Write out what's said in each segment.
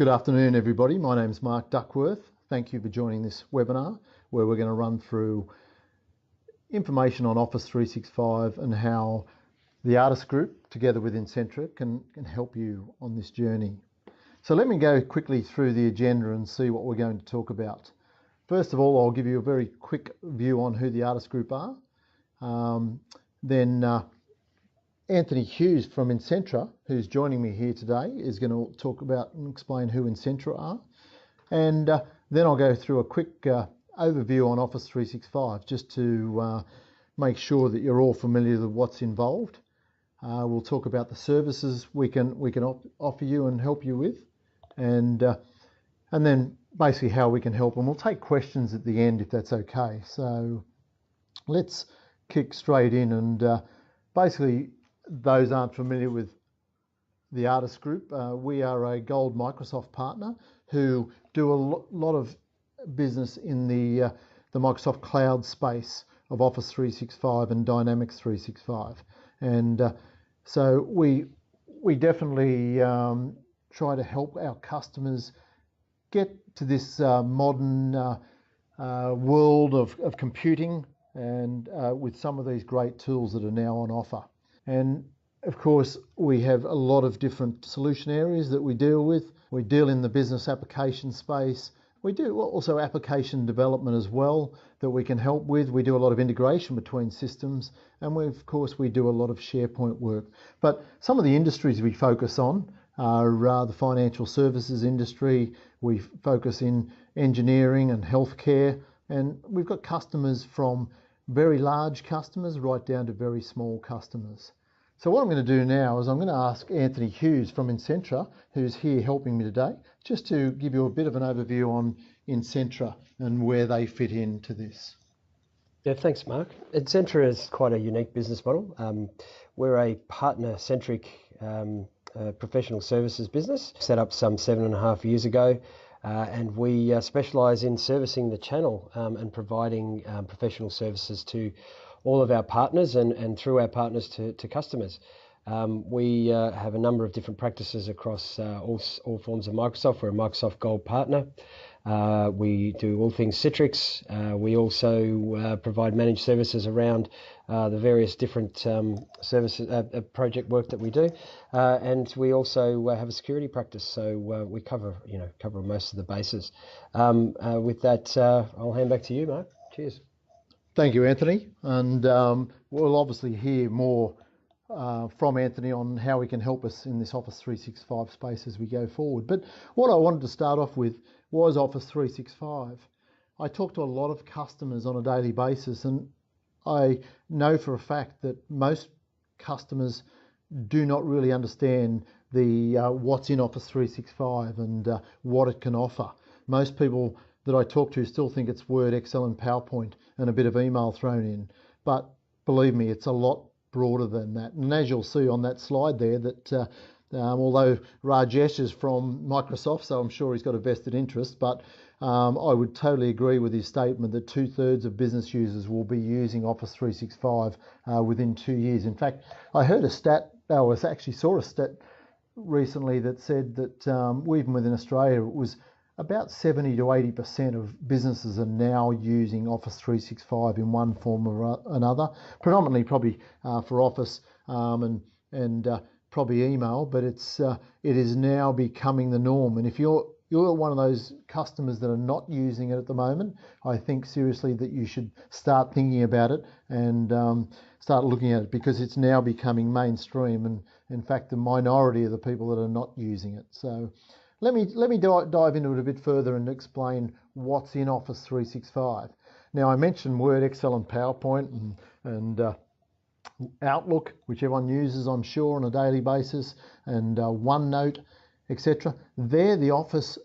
Good afternoon, everybody. My name's Mark Duckworth. Thank you for joining this webinar where we're going to run through information on Office 365 and how the Artis Group, together with Insentra, can help you on this journey. So let me go quickly through the agenda and see what we're going to talk about. First of all, I'll give you a very quick view on who the Artis Group are. Then Anthony Hughes from Insentra, who's joining me here today, is going to talk about and explain who Insentra are. And then I'll go through a quick overview on Office 365 just to make sure that you're all familiar with what's involved. We'll talk about the services we can offer you and help you with, and then basically how we can help. And we'll take questions at the end if that's okay. So let's kick straight in. And basically, those aren't familiar with the Artis Group, we are a Gold Microsoft partner who do a lot of business in the Microsoft Cloud space of Office 365 and Dynamics 365. And so we definitely try to help our customers get to this modern world of computing, and with some of these great tools that are now on offer. And of course, we have a lot of different solution areas that we deal with. We deal in the business application space. We do also application development as well that we can help with. We do a lot of integration between systems, and of course we do a lot of SharePoint work. But some of the industries we focus on are the financial services industry. We focus in engineering and healthcare, and we've got customers from very large customers right down to very small customers. So what I'm going to do now is I'm going to ask Anthony Hughes from Insentra, who's here helping me today, just to give you a bit of an overview on Insentra and where they fit into this. Yeah, thanks, Mark. Insentra is quite a unique business model. We're a partner-centric professional services business, set up some 7.5 years ago. And we specialise in servicing the channel and providing professional services to all of our partners and through our partners to customers. We have a number of different practices across all forms of Microsoft. We're a Microsoft Gold partner. We do all things Citrix. We also provide managed services around the various different services, project work that we do, and we also have a security practice. So we cover most of the bases. With that, I'll hand back to you, Mark. Cheers. Thank you, Anthony. And we'll obviously hear more from Anthony on how he can help us in this Office 365 space as we go forward. But what I wanted to start off with was Office 365. I talk to a lot of customers on a daily basis, and I know for a fact that most customers do not really understand the what's in Office 365 and what it can offer. Most people that I talk to still think it's Word, Excel and PowerPoint and a bit of email thrown in. But believe me, it's a lot broader than that. And as you'll see on that slide there, that although Rajesh is from Microsoft, so I'm sure he's got a vested interest, but I would totally agree with his statement that 2/3 of business users will be using Office 365 within 2 years. In fact, I heard a stat, I actually saw a stat recently that said that even within Australia, it was about 70 to 80% of businesses are now using Office 365 in one form or another, predominantly probably for Office and probably email, but it is now becoming the norm. And if you're one of those customers that are not using it at the moment, I think seriously that you should start thinking about it and start looking at it, because it's now becoming mainstream, and in fact the minority of the people that are not using it. So let me dive into it a bit further and explain what's in Office 365. Now, I mentioned Word, Excel and PowerPoint and Outlook, which everyone uses, I'm sure, on a daily basis, and OneNote, etc. They're the Office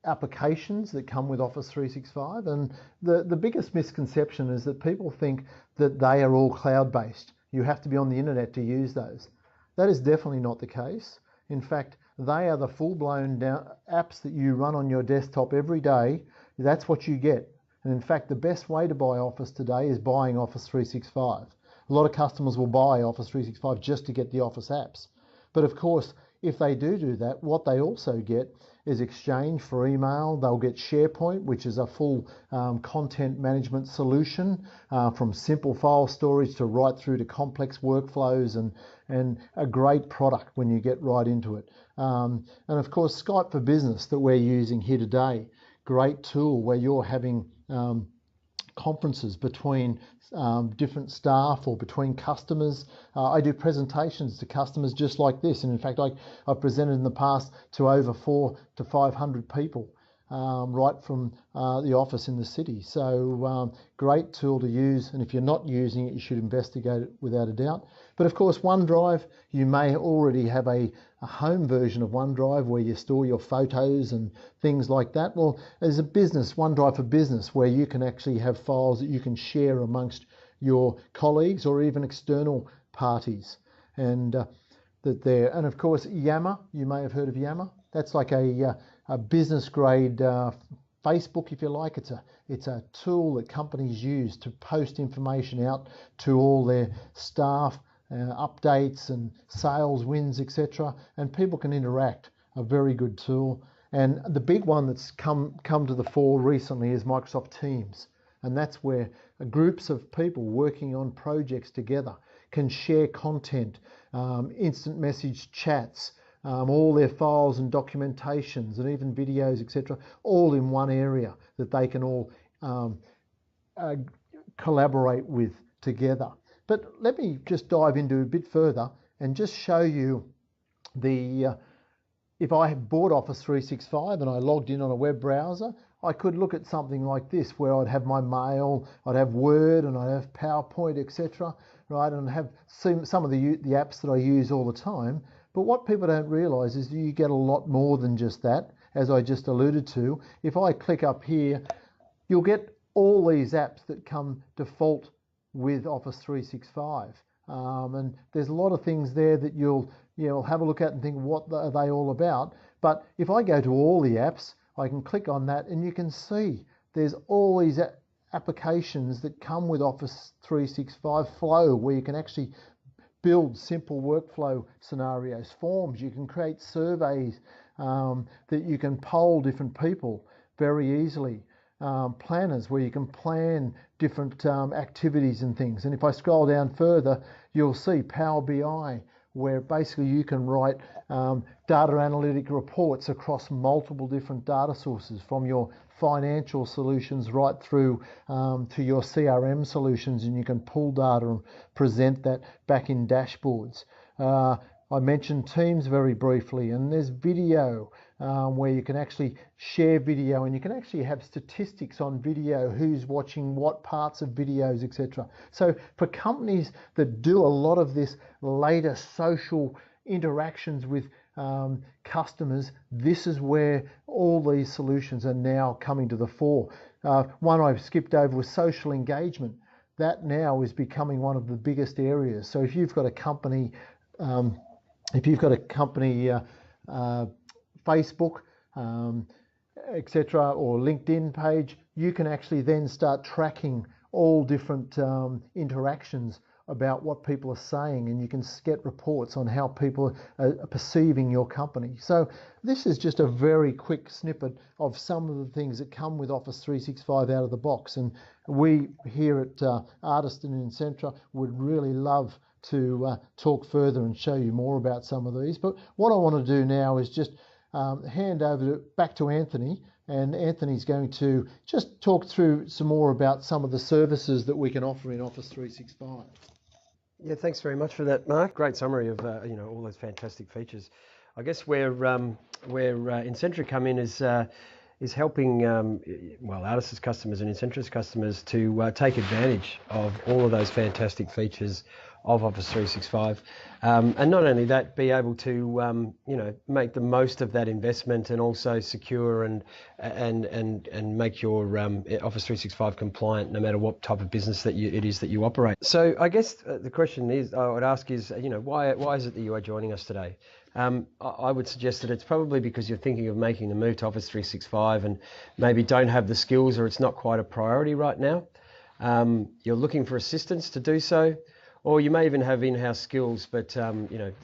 applications that come with Office 365, and the biggest misconception is that people think that they are all cloud-based. You have to be on the internet to use those. That is definitely not the case. In fact, they are the full-blown apps that you run on your desktop every day. That's what you get. And in fact, the best way to buy Office today is buying Office 365. A lot of customers will buy Office 365 just to get the Office apps. But of course, if they do that, what they also get is Exchange for email. They'll get SharePoint, which is a full content management solution, from simple file storage to right through to complex workflows, and a great product when you get right into it. And of course, Skype for Business that we're using here today. Great tool where you're having conferences between different staff or between customers. I do presentations to customers just like this, and in fact I've presented in the past to over 400 to 500 people right from the office in the city. So great tool to use, and if you're not using it, you should investigate it without a doubt. But of course, OneDrive, you may already have a home version of OneDrive where you store your photos and things like that. Well, there's a business, OneDrive for Business, where you can actually have files that you can share amongst your colleagues or even external parties. And and of course, Yammer, you may have heard of Yammer. That's like a business grade Facebook, if you like. It's a tool that companies use to post information out to all their staff, updates and sales wins, etc. And people can interact. A very good tool. And the big one that's come to the fore recently is Microsoft Teams. And that's where groups of people working on projects together can share content, instant message chats, all their files and documentations and even videos, etc., all in one area that they can all collaborate with together. But let me just dive into a bit further and just show you if I had bought Office 365 and I logged in on a web browser, I could look at something like this where I'd have my mail, I'd have Word, and I'd have PowerPoint, etc., right, and have some of the apps that I use all the time. But what people don't realise is you get a lot more than just that, as I just alluded to. If I click up here, you'll get all these apps that come default with Office 365. And there's a lot of things there that you'll have a look at and think, what are they all about? But if I go to all the apps, I can click on that and you can see there's all these applications that come with Office 365 Flow, where you can actually build simple workflow scenarios, forms, you can create surveys that you can poll different people very easily. Planners where you can plan different activities and things. And if I scroll down further, you'll see Power BI, where basically you can write data analytic reports across multiple different data sources, from your financial solutions right through to your CRM solutions, and you can pull data and present that back in dashboards. I mentioned Teams very briefly, and there's video where you can actually share video, and you can actually have statistics on video, who's watching what parts of videos, etc. So for companies that do a lot of this later social interactions with customers, this is where all these solutions are now coming to the fore. One I've skipped over was social engagement. That now is becoming one of the biggest areas. So if you've got a company Facebook, etc., or LinkedIn page, you can actually then start tracking all different interactions about what people are saying, and you can get reports on how people are perceiving your company. So this is just a very quick snippet of some of the things that come with Office 365 out of the box, and we here at Artis and Insentra would really love to talk further and show you more about some of these. But what I want to do now is just hand over back to Anthony, and Anthony's going to just talk through some more about some of the services that we can offer in Office 365. Yeah, thanks very much for that, Mark. Great summary of all those fantastic features. I guess where Insentra come in is helping Artis' customers and Insentra's customers to take advantage of all of those fantastic features of Office 365, and not only that, be able to make the most of that investment, and also secure and make your Office 365 compliant no matter what type of business that it is that you operate. So I guess the question I would ask is, why is it that you are joining us today? I would suggest that it's probably because you're thinking of making the move to Office 365 and maybe don't have the skills, or it's not quite a priority right now. You're looking for assistance to do so, or you may even have in-house skills, but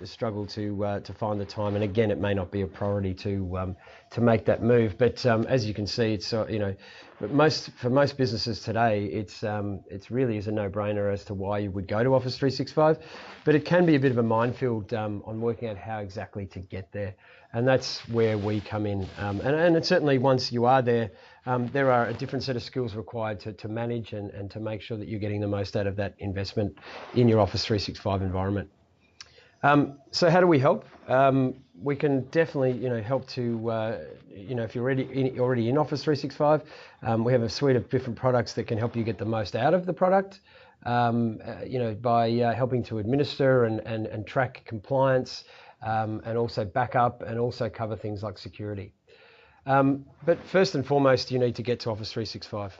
struggle to find the time. And again, it may not be a priority to make that move. But as you can see, it's but for most businesses today, it's really is a no-brainer as to why you would go to Office 365. But it can be a bit of a minefield on working out how exactly to get there, and that's where we come in. And it's certainly once you are there, there are a different set of skills required to manage and to make sure that you're getting the most out of that investment in your Office 365 environment. So how do we help? We can definitely, help to, if you're already in Office 365, we have a suite of different products that can help you get the most out of the product, by helping to administer and track compliance, and also backup, and also cover things like security. But first and foremost, you need to get to Office 365.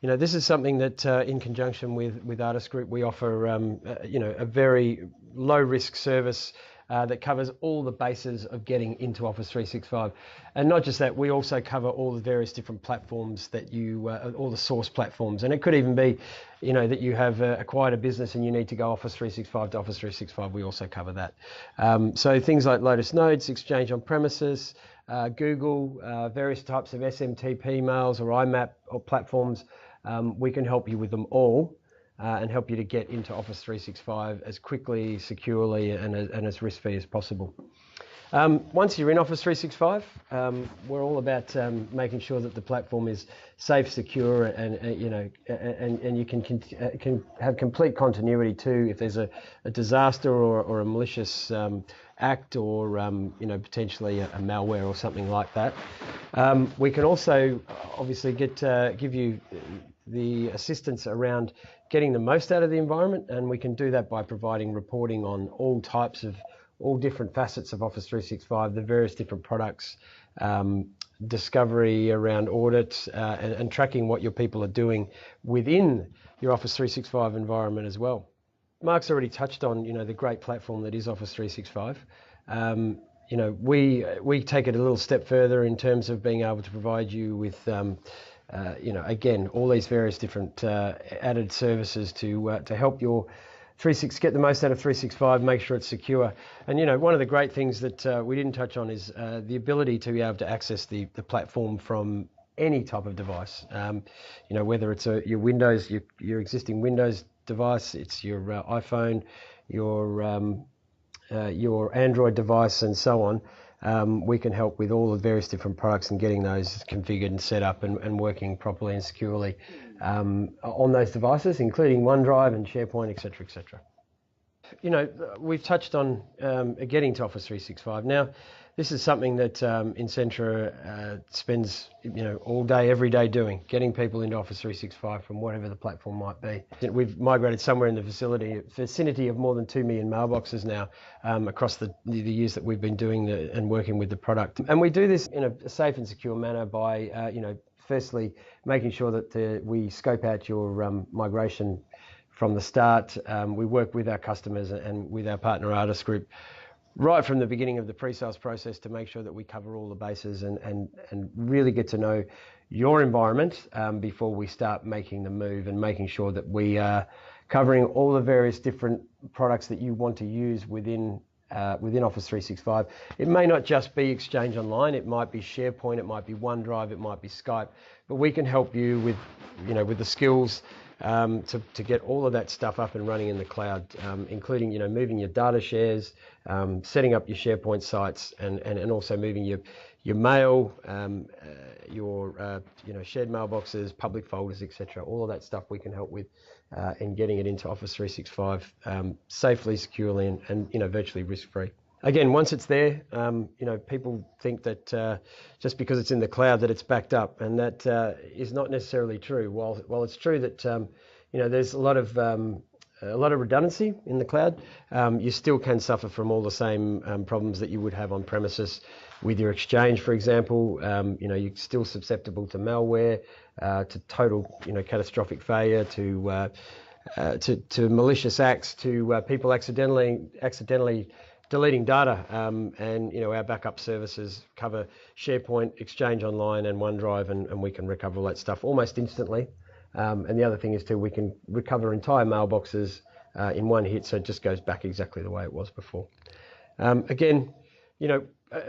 This is something that, in conjunction with Artis Group, we offer, a very low-risk service that covers all the bases of getting into Office 365. And not just that, we also cover all the various different platforms that all the source platforms. And it could even be, that you have acquired a business and you need to go Office 365 to Office 365. We also cover that. So things like Lotus Notes, Exchange on Premises, Google, various types of SMTP mails or IMAP or platforms, we can help you with them all. And help you to get into Office 365 as quickly, securely, and as risk-free as possible. Once you're in Office 365, we're all about making sure that the platform is safe, secure, and you can have complete continuity too if there's a disaster or a malicious act or potentially a malware or something like that. We can also obviously give you the assistance around getting the most out of the environment, and we can do that by providing reporting on all different facets of Office 365, the various different products, discovery around audits, and tracking what your people are doing within your Office 365 environment as well. Mark's already touched on the great platform that is Office 365. We take it a little step further in terms of being able to provide you with again, all these various different added services to help your get the most out of 365, make sure it's secure. And one of the great things that we didn't touch on is the ability to be able to access the platform from any type of device. Whether it's your Windows, your existing Windows device, it's your iPhone, your Android device, and so on. We can help with all the various different products and getting those configured and set up and working properly and securely on those devices, including OneDrive and SharePoint, etc., etc. We've touched on getting to Office 365. Now, this is something that Insentra spends all day, every day doing, getting people into Office 365 from whatever the platform might be. We've migrated somewhere in the vicinity of more than 2 million mailboxes now across the years that we've been doing and working with the product. And we do this in a safe and secure manner by, firstly, making sure that we scope out your migration from the start. We work with our customers and with our partner Artis Group right from the beginning of the pre-sales process to make sure that we cover all the bases and really get to know your environment before we start making the move, and making sure that we are covering all the various different products that you want to use within Office 365. It may not just be Exchange Online, it might be SharePoint, it might be OneDrive, it might be Skype, but we can help you with the skills to get all of that stuff up and running in the cloud, including moving your data shares, setting up your SharePoint sites, and also moving your mail, your shared mailboxes, public folders, etc. All of that stuff we can help with in getting it into Office 365 safely, securely, and virtually risk-free. Again, once it's there, people think that just because it's in the cloud that it's backed up, and that is not necessarily true. While it's true that there's a lot of redundancy in the cloud, you still can suffer from all the same problems that you would have on premises with your Exchange, for example. You're still susceptible to malware, to total catastrophic failure, to malicious acts, to people accidentally deleting data, and our backup services cover SharePoint, Exchange Online, and OneDrive, and we can recover all that stuff almost instantly. And the other thing is too, we can recover entire mailboxes in one hit, so it just goes back exactly the way it was before. Again,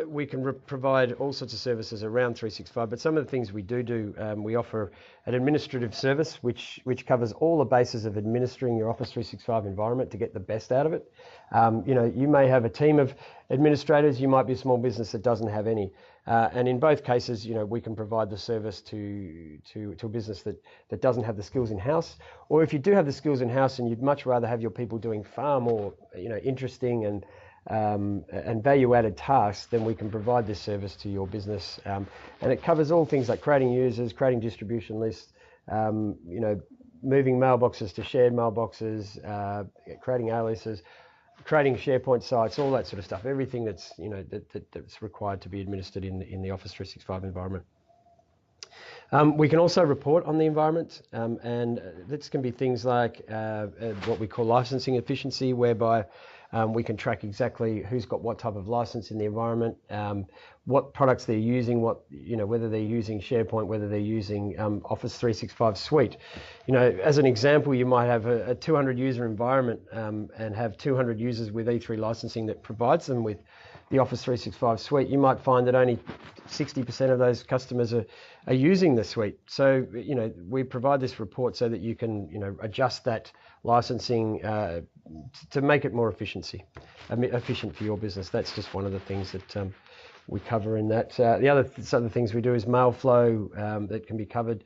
we can provide all sorts of services around 365, but some of the things we do, we offer an administrative service which covers all the bases of administering your Office 365 environment to get the best out of it. You may have a team of administrators, you might be a small business that doesn't have any. And in both cases, we can provide the service to a business that doesn't have the skills in-house, or if you do have the skills in-house and you'd much rather have your people doing far more, interesting and value-added tasks, then we can provide this service to your business. And it covers all things like creating users, creating distribution lists, moving mailboxes to shared mailboxes, creating aliases, creating SharePoint sites, all that sort of stuff. Everything that's that's required to be administered in the Office 365 environment. We can also report on the environment, and this can be things like what we call licensing efficiency, whereby we can track exactly who's got what type of license in the environment, what products they're using, whether they're using SharePoint, whether they're using Office 365 Suite. As an example, you might have a 200 user environment and have 200 users with E3 licensing that provides them with the Office 365 Suite. You might find that only 60% of those customers are using the suite. So, we provide this report so that you can, adjust that licensing to make it more efficient for your business. That's just one of the things that we cover in that. The other things we do is mail flow that can be covered.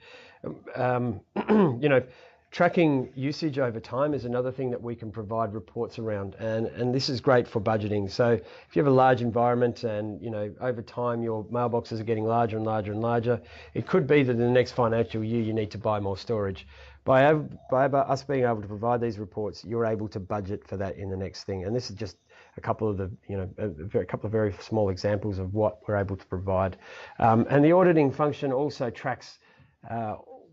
Tracking usage over time is another thing that we can provide reports around, and this is great for budgeting. So if you have a large environment and over time your mailboxes are getting larger and larger and larger, it could be that in the next financial year you need to buy more storage. By us being able to provide these reports, you're able to budget for that in the next thing. And this is just a couple of a couple of very small examples of what we're able to provide. And the auditing function also tracks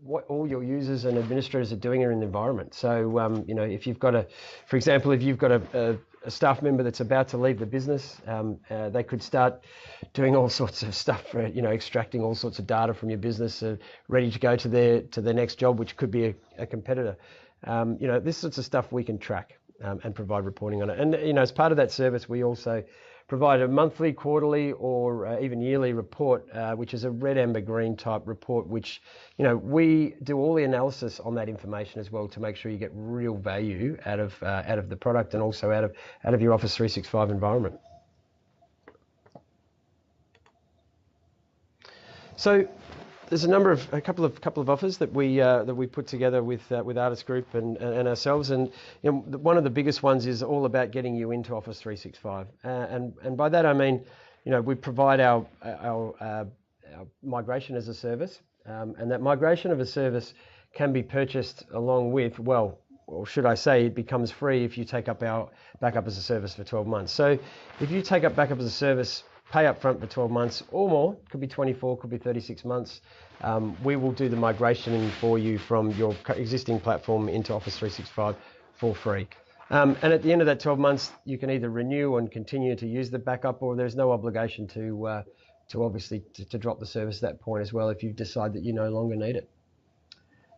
what all your users and administrators are doing in the environment. So, if you've got for example, if you've got a staff member that's about to leave the business, they could start doing all sorts of stuff for, extracting all sorts of data from your business, ready to go to their next job, which could be a competitor. This sorts of stuff we can track and provide reporting on it. And, as part of that service, we also provide a monthly, quarterly, or even yearly report, which is a red, amber, green type report, which, we do all the analysis on that information as well to make sure you get real value out of the product and also out of your Office 365 environment. So there's a couple of offers that we put together with Artis Group and ourselves, and one of the biggest ones is all about getting you into Office 365, and by that I mean, we provide our migration as a service, and that migration of a service can be purchased along with, or should I say, it becomes free if you take up our backup as a service for 12 months. So if you take up backup as a service, pay up front for 12 months or more, could be 24, could be 36 months. We will do the migration for you from your existing platform into Office 365 for free. And at the end of that 12 months, you can either renew and continue to use the backup, or there's no obligation to obviously to drop the service at that point as well if you decide that you no longer need it.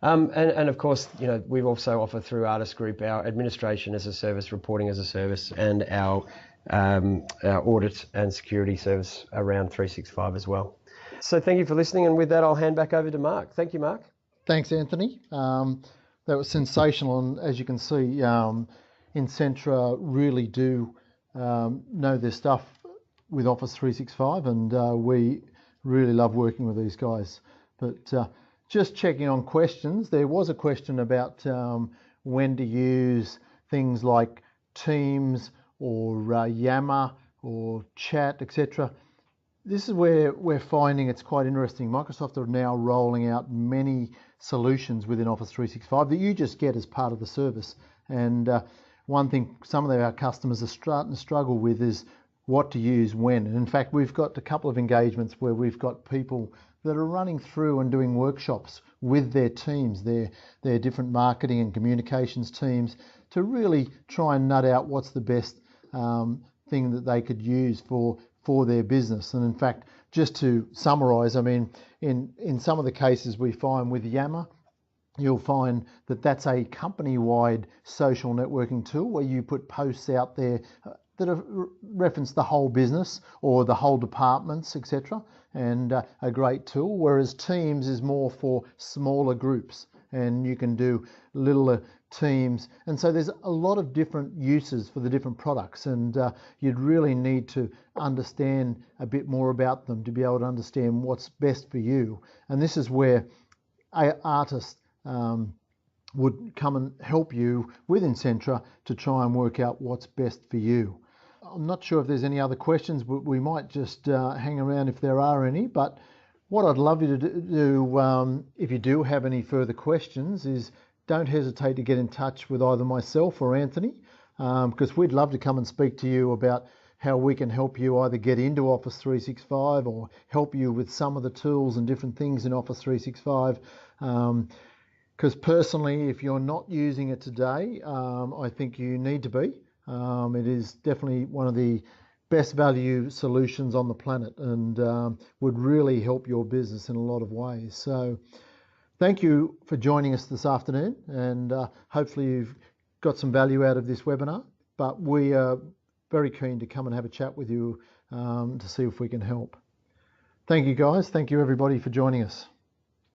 And of course, we also offer through Artis Group our administration as a service, reporting as a service, and our audit and security service around 365 as well. So thank you for listening, and with that I'll hand back over to Mark. Thank you, Mark. Thanks, Anthony. That was sensational, and as you can see, Insentra really do know their stuff with Office 365, and we really love working with these guys. But just checking on questions, there was a question about when to use things like Teams or Yammer or chat, etc. This is where we're finding it's quite interesting. Microsoft are now rolling out many solutions within Office 365 that you just get as part of the service. And one thing some of our customers are starting to struggle with is what to use when. And in fact, we've got a couple of engagements where we've got people that are running through and doing workshops with their teams, their different marketing and communications teams, to really try and nut out what's the best thing that they could use for their business. And in fact, just to summarize, I mean, in some of the cases we find with Yammer, you'll find that that's a company-wide social networking tool where you put posts out there that reference the whole business or the whole departments, etc. And a great tool, whereas Teams is more for smaller groups, and you can do littler teams. And so there's a lot of different uses for the different products, and you'd really need to understand a bit more about them to be able to understand what's best for you. And this is where Artis would come and help you with Insentra to try and work out what's best for you. I'm not sure if there's any other questions, but we might just hang around if there are any. But what I'd love you to do, if you do have any further questions, is don't hesitate to get in touch with either myself or Anthony, because we'd love to come and speak to you about how we can help you either get into Office 365 or help you with some of the tools and different things in Office 365. Because personally, if you're not using it today, I think you need to be. It is definitely one of the best value solutions on the planet, and would really help your business in a lot of ways. So thank you for joining us this afternoon, and hopefully you've got some value out of this webinar. But we are very keen to come and have a chat with you to see if we can help. Thank you, guys. Thank you, everybody, for joining us.